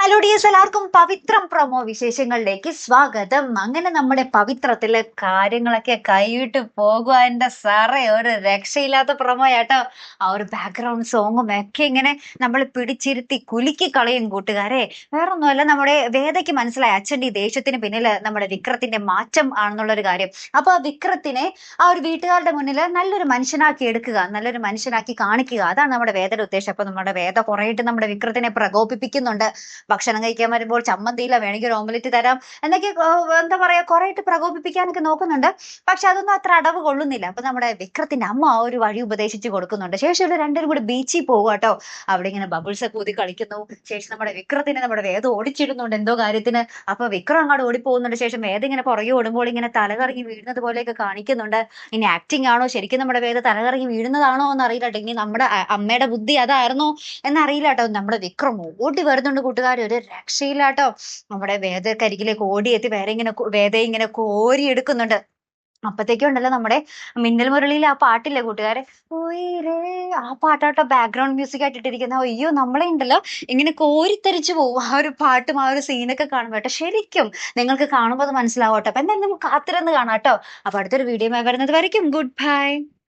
Hello dears, എല്ലാവർക്കും പവിത്രം promo വിശേഷങ്ങളിലേക്ക് സ്വാഗതം. അങ്ങനെ നമ്മുടെ പവിത്രത്തിലെ കാര്യങ്ങളൊക്കെ കൈവിട്ട് പോകുക എന്റെ സാറേ, ഒരു രക്ഷയില്ലാത്ത പ്രൊമോ ആട്ടോ. ആ ഒരു ബാക്ക്ഗ്രൗണ്ട് സോങ്ങും ഒക്കെ ഇങ്ങനെ നമ്മൾ പിടിച്ചിരുത്തി കുലുക്കി കളയും കൂട്ടുകാരെ. വേറൊന്നുമല്ല, നമ്മുടെ വേദയ്ക്ക് മനസ്സിലായി അച്ഛൻ്റെ ഈ ദേഷ്യത്തിന് പിന്നിൽ നമ്മുടെ വിക്രത്തിന്റെ മാറ്റം ആണെന്നുള്ളൊരു കാര്യം. അപ്പൊ ആ വിക്രത്തിനെ ആ ഒരു വീട്ടുകാരുടെ മുന്നിൽ നല്ലൊരു മനുഷ്യനാക്കി എടുക്കുക, നല്ലൊരു മനുഷ്യനാക്കി കാണിക്കുക, അതാണ് നമ്മുടെ വേദയുടെ ഉദ്ദേശം. അപ്പൊ നമ്മുടെ വേദ കുറേയിട്ട് നമ്മുടെ വിക്രത്തിനെ പ്രകോപിപ്പിക്കുന്നുണ്ട്. ഭക്ഷണം കഴിക്കാൻ വരുമ്പോൾ ചമ്മന്തിയില്ല, വേണമെങ്കിൽ ഒരു ഓംലെറ്റ് തരാം എന്നൊക്കെ എന്താ പറയാ കുറേയിട്ട് പ്രകോപിപ്പിക്കാനൊക്കെ നോക്കുന്നുണ്ട്. പക്ഷെ അതൊന്നും അത്ര അടവ് കൊള്ളുന്നില്ല. അപ്പൊ നമ്മുടെ വിക്രത്തിന്റെ അമ്മ ആ ഒരു വഴി ഉപദേശിച്ച് കൊടുക്കുന്നുണ്ട്. ശേഷം ഇവര് രണ്ടുപേരും കൂടി ബീച്ചിൽ പോകുക കേട്ടോ. അവിടെ ഇങ്ങനെ ബബിൾസ് ഒക്കെ ഊതി കളിക്കുന്നു. ശേഷം നമ്മുടെ വിക്രത്തിനെ നമ്മുടെ വേദ ഓടിച്ചിടുന്നുണ്ട് എന്തോ കാര്യത്തിന്. അപ്പൊ വിക്രം അങ്ങോട്ട് ഓടിപ്പോകുന്നുണ്ട്. ശേഷം വേദ ഇങ്ങനെ പുറകെ ഓടുമ്പോൾ ഇങ്ങനെ തലകറങ്ങി വീഴുന്നത് പോലെയൊക്കെ കാണിക്കുന്നുണ്ട്. ഇനി ആക്ടിങ് ആണോ, ശരിക്കും നമ്മുടെ വേദ തലകറങ്ങി വീഴുന്നതാണോ എന്ന് അറിയില്ല കേട്ടോ. ഇനി നമ്മുടെ അമ്മയുടെ ബുദ്ധി അതായിരുന്നോ എന്നറിയില്ല കേട്ടോ. നമ്മുടെ വിക്രം ഓടി വരുന്നുണ്ട് കൂട്ടുകാർ, ഒരു രക്ഷയില്ലാട്ടോ. നമ്മുടെ വേദക്കരികിലേക്ക് ഓടിയെത്തി വേദയെ ഇങ്ങനെ കോരി എടുക്കുന്നുണ്ട്. അപ്പത്തേക്കും ഉണ്ടല്ലോ നമ്മുടെ മിന്നൽ മുരളിയിലെ ആ പാട്ടില്ലേ കൂട്ടുകാരെ, ഉയിരേ, ആ പാട്ടാട്ടോ ബാക്ക്ഗ്രൗണ്ട് മ്യൂസിക് ആയിട്ട് ഇട്ടിരിക്കുന്ന. അയ്യോ, നമ്മളെ ഉണ്ടല്ലോ ഇങ്ങനെ കോരിത്തരിച്ചു പോകും ആ ഒരു പാട്ടും ആ ഒരു സീനൊക്കെ കാണുമ്പോ കേട്ടോ. ശരിക്കും നിങ്ങൾക്ക് കാണുമ്പോൾ അത് മനസ്സിലാവട്ടോ. അപ്പൊ എന്തായാലും നമുക്ക് കാത്തിരുന്ന് കാണാം കേട്ടോ. അപ്പൊ അടുത്തൊരു വീഡിയോ വരുന്നത് വരയ്ക്കും ഗുഡ് ബൈ.